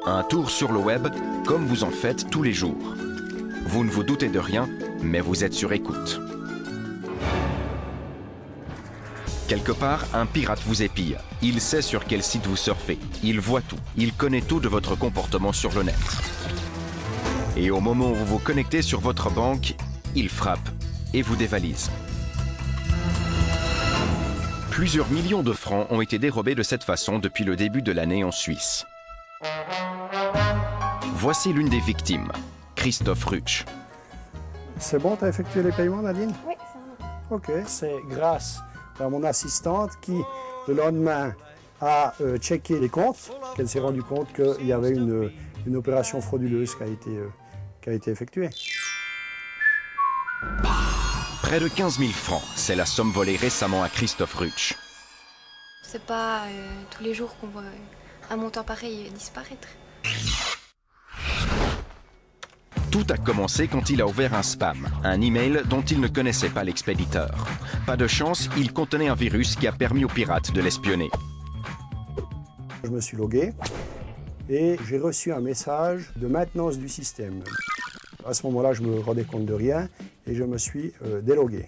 Un tour sur le web, comme vous en faites tous les jours. Vous ne vous doutez de rien, mais vous êtes sur écoute. Quelque part, un pirate vous épie. Il sait sur quel site vous surfez. Il voit tout. Il connaît tout de votre comportement sur le net. Et au moment où vous vous connectez sur votre banque, il frappe et vous dévalise. Plusieurs millions de francs ont été dérobés de cette façon depuis le début de l'année en Suisse. Voici l'une des victimes, Christoph Rutsch. C'est bon, tu as effectué les paiements, Nadine? Oui, c'est bon. Ok, c'est grâce à mon assistante qui, le lendemain, a checké les comptes, qu'elle s'est rendue compte qu'il y avait une opération frauduleuse qui a été effectuée. Près de 15 000 francs, c'est la somme volée récemment à Christoph Rutsch. C'est pas tous les jours qu'on voit un montant pareil disparaître. Tout a commencé quand il a ouvert un spam, un email dont il ne connaissait pas l'expéditeur. Pas de chance, il contenait un virus qui a permis aux pirates de l'espionner. Je me suis logué et j'ai reçu un message de maintenance du système. À ce moment-là, je me rendais compte de rien et je me suis délogué.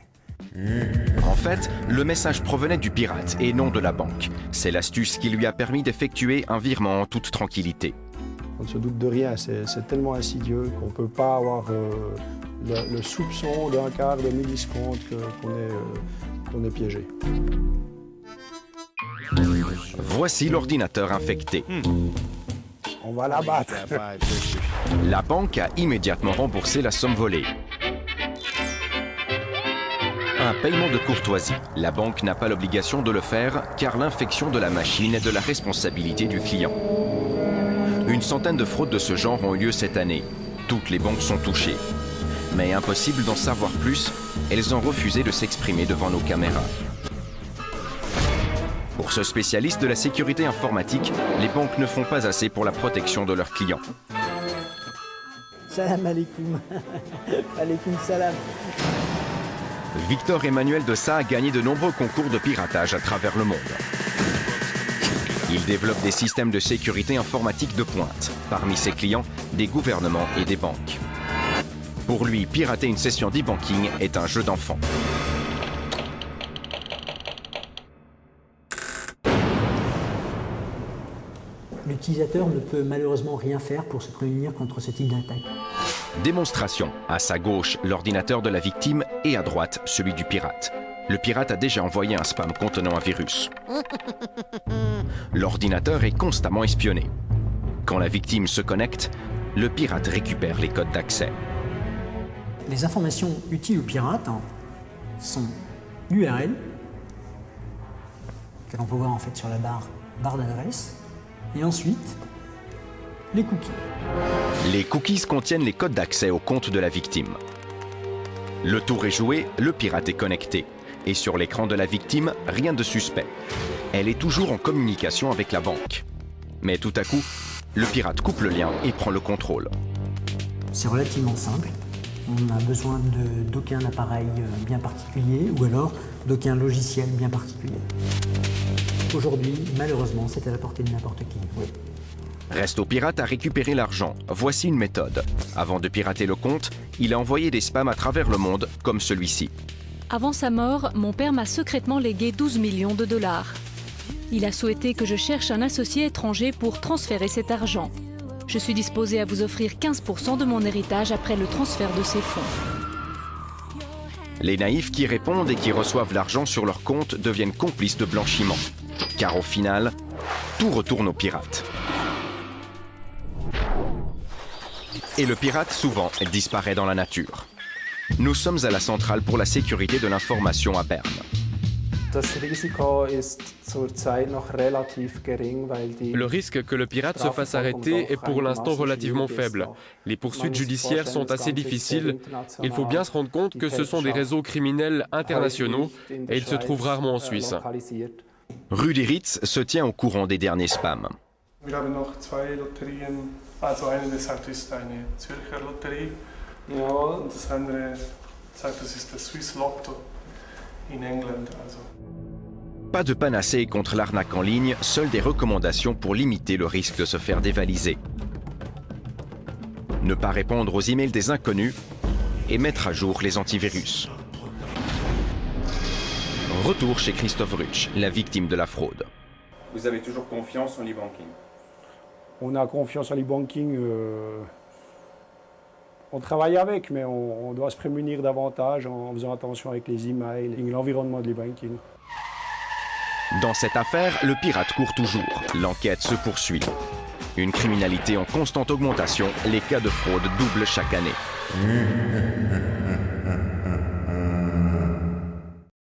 En fait, le message provenait du pirate et non de la banque. C'est l'astuce qui lui a permis d'effectuer un virement en toute tranquillité. On ne se doute de rien, c'est tellement insidieux qu'on ne peut pas avoir le soupçon d'un quart de milliseconde qu'on est piégé. Voici l'ordinateur infecté. On va l'abattre. La banque a immédiatement remboursé la somme volée. Un paiement de courtoisie. La banque n'a pas l'obligation de le faire car l'infection de la machine est de la responsabilité du client. Une centaine de fraudes de ce genre ont eu lieu cette année. Toutes les banques sont touchées. Mais impossible d'en savoir plus, elles ont refusé de s'exprimer devant nos caméras. Pour ce spécialiste de la sécurité informatique, les banques ne font pas assez pour la protection de leurs clients. Salam alaikum. Alaikum salam. Victor Emmanuel de Sa a gagné de nombreux concours de piratage à travers le monde. Il développe des systèmes de sécurité informatique de pointe. Parmi ses clients, des gouvernements et des banques. Pour lui, pirater une session d'e-banking est un jeu d'enfant. L'utilisateur ne peut malheureusement rien faire pour se prémunir contre ce type d'attaque. Démonstration. À sa gauche, l'ordinateur de la victime et à droite, celui du pirate. Le pirate a déjà envoyé un spam contenant un virus. L'ordinateur est constamment espionné. Quand la victime se connecte, le pirate récupère les codes d'accès. Les informations utiles aux pirates sont l'URL, que l'on peut voir en fait sur la barre d'adresse, et ensuite les cookies. Les cookies contiennent les codes d'accès au compte de la victime. Le tour est joué, le pirate est connecté. Et sur l'écran de la victime, rien de suspect. Elle est toujours en communication avec la banque. Mais tout à coup, le pirate coupe le lien et prend le contrôle. C'est relativement simple. On a besoin d'aucun appareil bien particulier ou alors d'aucun logiciel bien particulier. Aujourd'hui, malheureusement, c'est à la portée de n'importe qui. Oui. Reste au pirate à récupérer l'argent. Voici une méthode. Avant de pirater le compte, il a envoyé des spams à travers le monde, comme celui-ci. Avant sa mort, mon père m'a secrètement légué 12 millions de dollars. Il a souhaité que je cherche un associé étranger pour transférer cet argent. Je suis disposée à vous offrir 15% de mon héritage après le transfert de ces fonds. Les naïfs qui répondent et qui reçoivent l'argent sur leur compte deviennent complices de blanchiment. Car au final, tout retourne aux pirates. Et le pirate, souvent, disparaît dans la nature. Nous sommes à la centrale pour la sécurité de l'information à Berne. Le risque que le pirate se fasse arrêter est pour l'instant relativement faible. Les poursuites judiciaires sont assez difficiles. Il faut bien se rendre compte que ce sont des réseaux criminels internationaux et ils se trouvent rarement en Suisse. Rudi Ritz se tient au courant des derniers spams. Ja, das andere sagt, das ist der Swiss Lotto in England. Pas de panacée contre l'arnaque en ligne, seules des recommandations pour limiter le risque de se faire dévaliser. ne pas répondre aux emails des inconnus et mettre à jour les antivirus. Retour chez Christophe Rutsch, la victime de la fraude. Vous avez toujours confiance en l'e-banking? On a confiance en l'e-banking. On travaille avec, mais on doit se prémunir davantage en faisant attention avec les emails et l'environnement de l'e-banking. Dans cette affaire, le pirate court toujours. L'enquête se poursuit. Une criminalité en constante augmentation, les cas de fraude doublent chaque année.